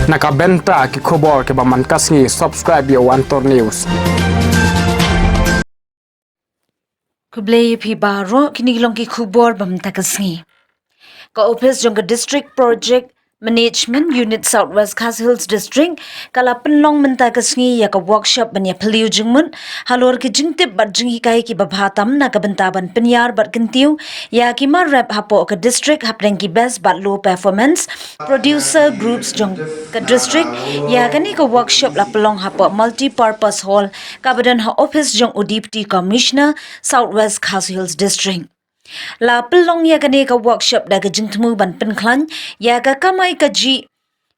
Nakabenta ki khobor ke baman kasngi subscribe yo Antor News. Kublai pi baro kinigilong ki khubor bam takasngi. Ka office jong district project management unit Southwest Khas Hills district kala penlong menta kasngi ya ka workshop banya peliu jingmun halor ki jingtip bat jingi kai ki babhatam na ka bentaban penyar bat kentiu ya ki mar rap hapo ka district hapdeng ki best bat low performance producer groups jong ka district ya kani ka workshop la pelong hapo multi purpose hall ka badan ha office jong udipty commissioner Southwest Khas Hills district. La pelong ya kani ka workshop da ka jingtmu ban penklan ya ka kamai ka ji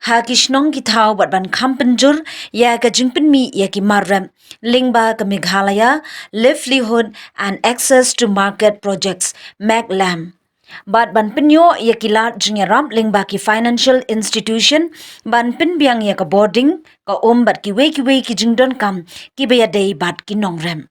ha kishnong ki thau bat ban khampenjur ya ka jingpen mi ya ki marram lingba ka Meghalaya livelihood and access to market projects MACLAM bat ban penyo ya ki lat jingaram lingba ki financial institution ban pen biang ya ka boarding ka bat ki we ki jingdon kam ki be ya dei bat ki nongrem.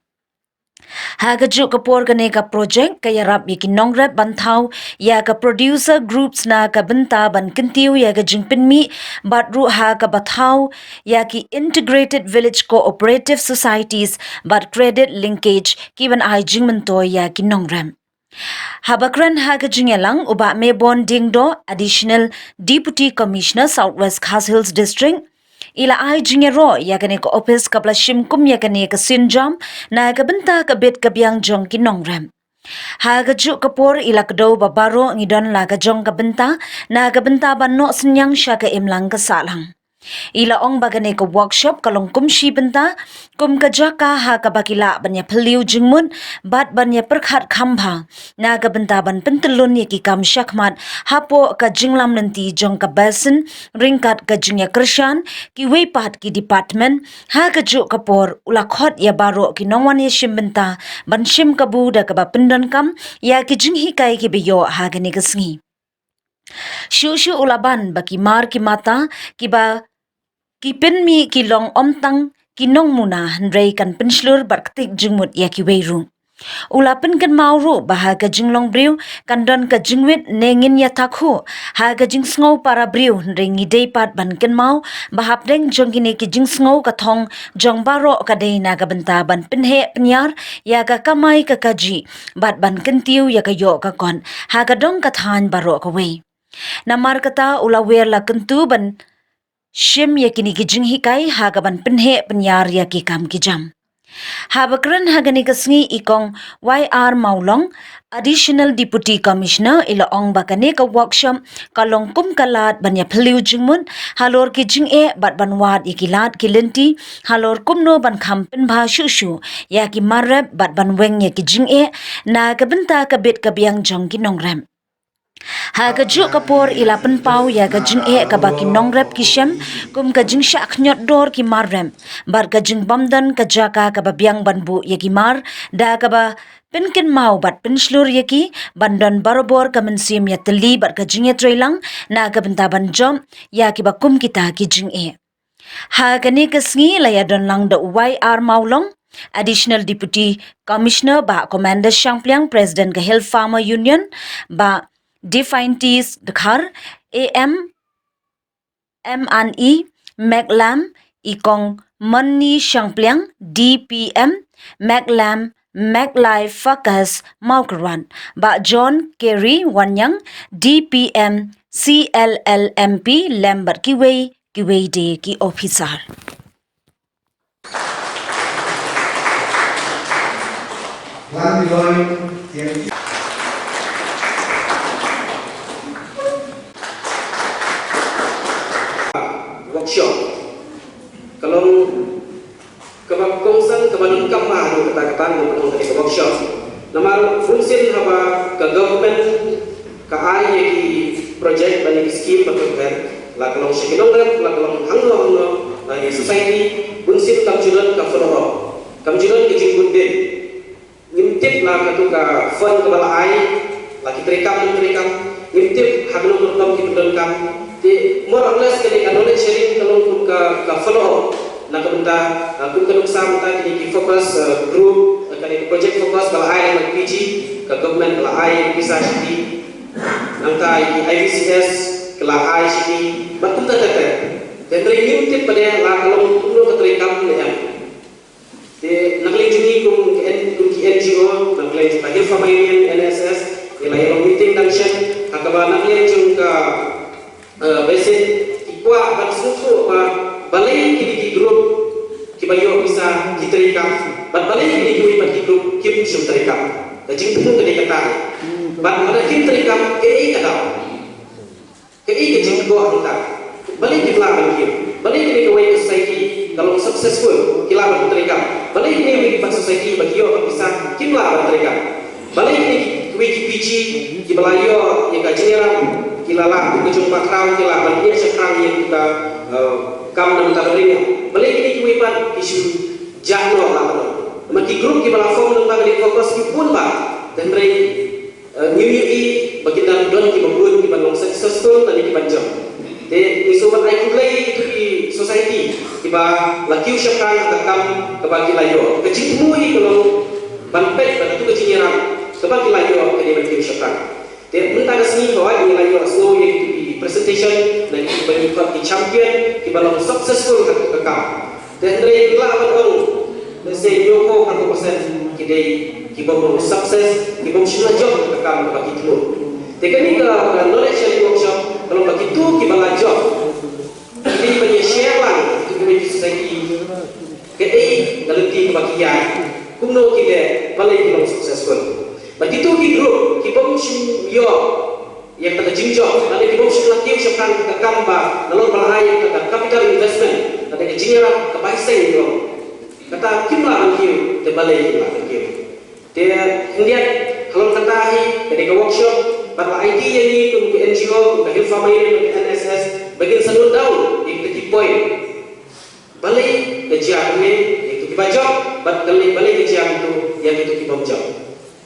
Hagaju kapor gane ka project kaya rap yaki nongrap banthau ya ka producer groups na ka benta ban kentiu ya ka jingpin mi batru ha ka bathau ya ki integrated village cooperative societies bat credit linkage kiban ai jingmento ya ki nongram. Habakran haga jingelang uba me bonding do additional deputy commissioner Southwest Khas Hills district ila ai jingero ya kane ko office kapla shimkum ya kane ka sinjam na ka benta ka bet ka biang jong ki nongram ha ga ju kapor ila kdo babaro ngidon la ka jong ka benta na ka benta ban no senyang sha ka imlang ka salang ila ong bagane ka workshop kalong kumshi benta kum ka jaka ha ka bakila banya pheliu jingmun bat banya perkhat khamba na ka benta ban pentelun ye ki kam shakmat hapo ka jinglam nanti jong ka basin ringkat ka jingya krishan ki weipat ki department ha ka ju kapor ula khot ya baro ki nongwan ye shimbenta ban shim ka bu da ka ba pendon kam ya ki jinghi kai ki biyo ha ga ni ka sngi shu ulaban baki mar ki mata ki ba ki pen mi ki long omtang ki nong muna handrei kan penslur barktik jingmut ya ki weiru ulapen kan mauru bah ka jinglong briu kan don ka jingwit nengin ya takhu ha ka jing sngo para briu handrei ngi dei pat ban kan mau bahap deng jong kini ki jing sngo ka thong jong baro ka dei na ka benta ban penhe penyar ya ka kamai ka kaji bat ban kentiu ya ka yo ka kon ha ka dong ka than baro ka wei namar kata ulawer la kentu ban shim ya kini ki jing hikai ha ka ban penhe penyar ya ki kam ki jam ha bakran ha gani kasngi ikong YR Maulong additional deputy commissioner ila ong bakane ka workshop kalong kum kalat banya pheliu jingmun halor ki jing e bat ban wat ikilat kilenti halor kum no ban khampen bha shu ya ki marab bat ban weng ya ki jing e na ka benta ka bet ka biang jong ki nongram ha ka ju kapor ila pen pau ya ka jing e ka baki nongrap ki shem kum ka jing shak nyot dor ki marrem bar ka jing bamdan ka jaka ka babiang banbu ya ki mar da ka ba penkin mau bat penslur ya ki bandon barobor ka mensim ya teli bar ka jing e trailang na ka benta ban jom ya ki ba kum kita ki jing e ha ka ni ka sngi la ya don lang da YR Maulong additional deputy commissioner ba commander Shangpliang president ka Hill Farmer Union ba Define Tees Dakhar AM MNE MACLAM Ikong Mani Shangpliang DPM MACLAM MacLife Focus Maukaran Ba John Kerry Wanyang DPM CLLMP Lambert Kiwei de ki officer workshop kalau kebab kongsan kebab kamar kata-kata untuk ke workshop nama fungsi apa ke government ke ai ki project bagi skim berkeper la kalau sekitar la kalau hanglo la di society fungsi kamjuran ka follow kamjuran ke jingkunde ngintip la katu ka fund ke bala ai lagi terekam ngintip hagno tertam ki kam di more or less kali knowledge sharing kalau ka follow na kabunda kun kanung sam ta kini ki focus group kali project focus bala ai mag PG ka government bala ai bisa shiki nang ta IVCS kala ai shiki batum ta ta dan ringin tip pada lah kalau puno keterikam ni yang de nakling juni kum NGO nakling bagi family NSS yang meeting function akaba nakling jung ka basic ikwa ban suku balai kini group kibayo bisa diterikam balai kini grup kim sum terikam jadi puno kedekatan ban ada kim terikam kadau kejing go hantar balik kilaban kim balik ni kawai society kalau successful kilaban terikam balik ni wiki society bagi yo bisa kilaban terikam balik ni wiki PG kibalayo yang kajiran kilala kujung pakrau kilaban dia sekarang yang kita kam nam taringa balik ni kiwipan isu jahno lah maki grup kibala form nang bagi fokus kipun ba dan rei new year bagi dan don kibabun kibang successful tadi kibanjam de isobat ai kulai itu di society tiba lakiu syakang takam kebagi layo kecik mui kalau banpet pada tu kecinyram kebagi layo kedi lakiu syakang de mentang seni bahwa ini layo slow yang itu di presentation dan bagi club di champion kibalong successful kakam dan dari lawan orang say yoko 100% kidai kibong sukses kibong sila job kakam bagi tu teknik knowledge sharing workshop kalau begitu kita belajar ini punya share lah itu community society kedai ngerti kebahagiaan kuno kita paling belum successful begitu di grup kita mesti yo yang pada jinjok nanti kita mesti latih siapkan ke kamba lalu balai ke capital investment nanti ke jinjara ke paiseng yo kata kimlah angkiu te balai kimlah angkiu dia lihat kalau kata ke workshop pada IT yang ini ke NGO, ke Hilfamay, ke NSS, bagian seluruh daun yang ke point. Balik ke jam ini, yang ke bajak, balik ke jam itu yang itu ke bajak.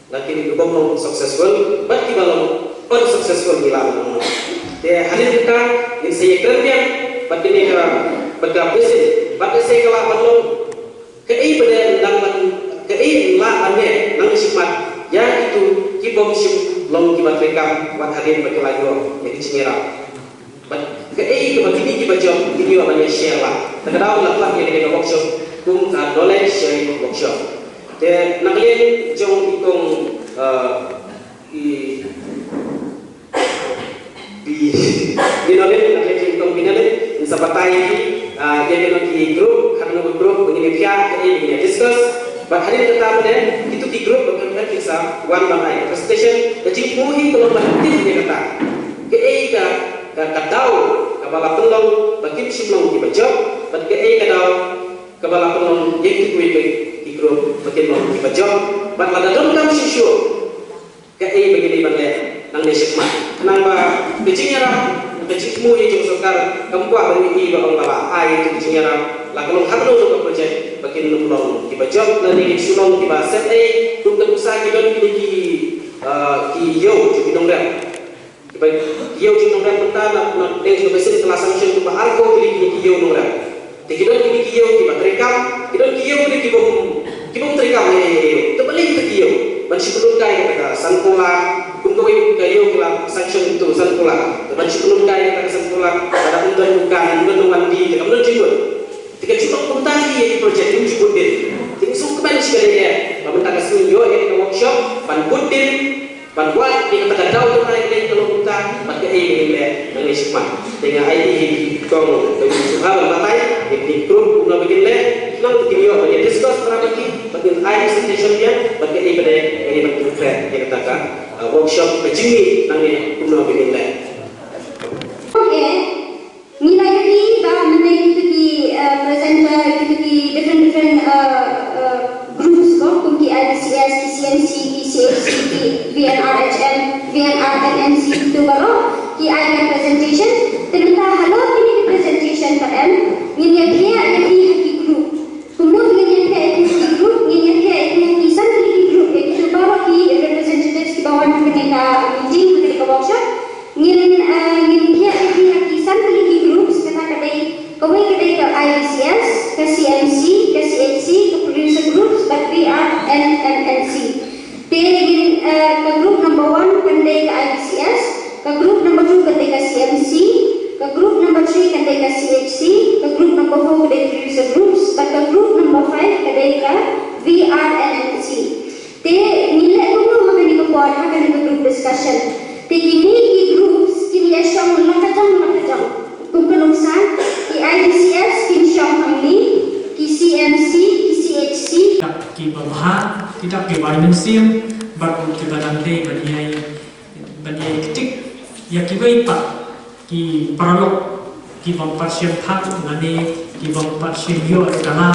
Lakin itu belum successful, balik belum unsuccessful hilang. Dia hadir kita, yang saya kerja, balik ini bergabung, balik saya kalau belum kei pada dalam kei lah ane nang simat, yang itu kibom sim long kibat rekam wat hadir bagi lagu yang dicengera. Kei kebagi kibat job ini apa yang share lah. Terkadang lah yang kita workshop kum knowledge sharing workshop. Dan naklian jong ikong di knowledge naklian ikong binale sabatai yang di grup karena grup begini pihak ini discuss. Bahagian tetap dan itu di grup bagaimana bisa one by presentation. Jadi muhi kalau berhenti dia kata, keika kadau kabala penolong bagi simlong di bajak, bagi kadau kabala penolong yang di grup bagi penolong di bajak. Pada dalam kami sisyo, kei begini balik nang desikmat. Kenapa? Kecinya ram, kecik muhi jauh sekar kempuah bagi ibu orang ai itu kecinya ram. Lalu harus untuk projek bagi penolong di bajak nanti sulong di bahasa untuk usaha kita ki yo jadi dongrak ki yo jadi dongrak pertama nak dengan mesin kelas sanction untuk arko ki yo dongrak kita ki yo di rekam kita ki yo di kibom terekam terbalik kita ki yo masih belum kaya kata sangkola untuk ki yo kelas sanction itu sangkola masih belum kaya kata sangkola ada undan bukan undan mandi kemudian juga jika cuma komentari yang projek ini cukup dia, jadi semua kembali sekali dia. Pemerintah kasih yo yang workshop, pan budin, pan buat yang kita tahu tu naik naik kalau kita pakai ini dia, ini semua. Dengan ID kong dari suha berbatai, yang grup guna begini dia, nang begini yo, dia discuss berapa lagi, bagian ID presentation dia, pakai ini pada ini bentuk yang kita kata workshop kecil nang ini guna begini dia. Okay, nilai ini bahawa mengenai presenter different groups ko kumki IBCS, KCMC, KCFC, VNRHM, VNRNNC itu baru ki ada presentation. Ternyata halo ini presentation pada ini dia di group. Kemudian ini dia group, ini dia kisah di group itu baru ki representatives di bawah mereka meeting mereka workshop. Ini dia kisah di group sekarang ada kami kita ke IBCS, ke CMC, ke CHC, ke producer groups, but we are NNNC. Then ke group number 1 kendai ke IBCS, ke group number 2 kendai ke CMC, ke group number 3 kendai ke CHC, the group number 4 kedai producer groups, pada group number 5 kedai ka VRNNC. Te nilai guru makani ke board hakani ke group discussion. Te kini ki groups kini asyam lakajang. Kumpenungsan ki IDCS kini syam hamli, ki CMC, ki CHC. Ki babahan, kita ki vitamin C, baru ki badante baniai ketik, ya ki baipa, ki paralog, ki bangparsiam thak, nani ki bangparsiam yo kala,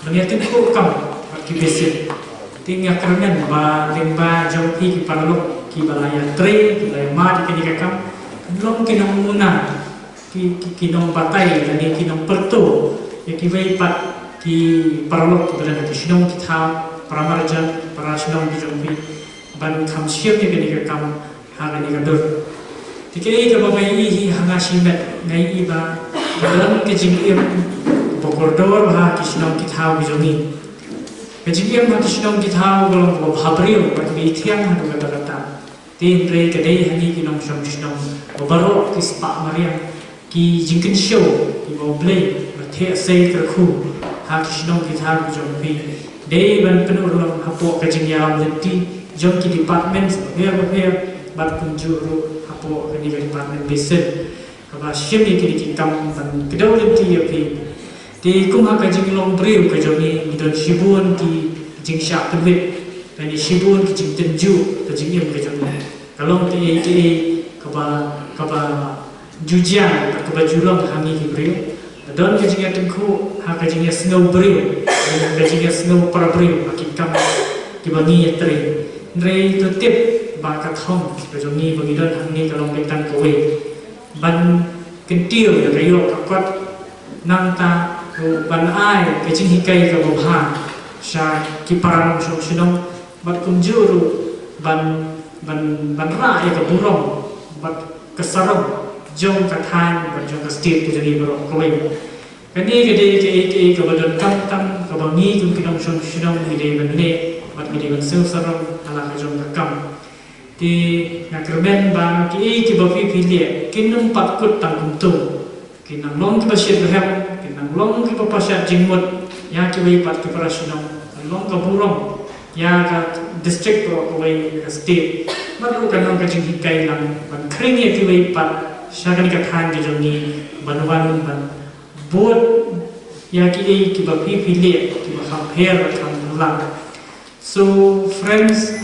baniai tinku kam, ki besit. Tinggal kerengan limba jompi ki paralog, ki balaya tre, ki balaya mat, ki nikakam, belum ki nong muna, ki nong batai, nani ki nong pertu, ya ki baipa. Ki paralog kebetulan di sinong kita para marjan para sinong di jompi ban kam siap ni kini kam hari ni kadur. Tikai ke bagai ini hanga simet ngai iba dalam kejingiem pokordor bah ki sinong kita bijomi. Kejingiem bah ki sinong kita golong bhabrio bagi tiang hanu kata-kata. Tin pre kedai hani ki nong sinong baro ki spa mariam ki jingkin show ki boblei the say terku. Hakishnong kita jompi, day ban penurun hapo kejengya melati jomki department beer bat penjuru hapo kini department besen kaba syemi kini kam ban kedau lenti api di kum hak kejeng breu kejomi midon shibun ki jing syak tebit dan shibun ki jing tenju kejeng kejomi kalau ti kaba jujian kaba julong hangi ki breu don kejengya tengku hak kejengya snow breu kejengya snow para breu akikam kibangi yatre rei to tip ba ka thong kejongi bagi don hangi kalong betan kowe ban kentiu ya kayo kakot nangta ban ai kejeng hikai ka bobha sha kiparan shom sinong bat kunjuru ban ra ya ka burong bat kesarong jom kathan ban jom ka state ke jadi bro kowe kani ke kabadon kam kabangi kum kinong shom sinong hide banle bat hide ban sew sarong ala ka jom ka kam ti nakrben ba ki bapi pilie kinum patkut tangkum tu kinang long ki basyet lehem kinang long ki papasya jingmut ya ki bai pat ki parasinong long ka burong ya ka district ko bai ka state maru kanong ka jing hikai lang ban kring ye ki bai pat syakani ka than ki jongi banwan ban board ya ki bapi pilie ki ba pher kan lang so friends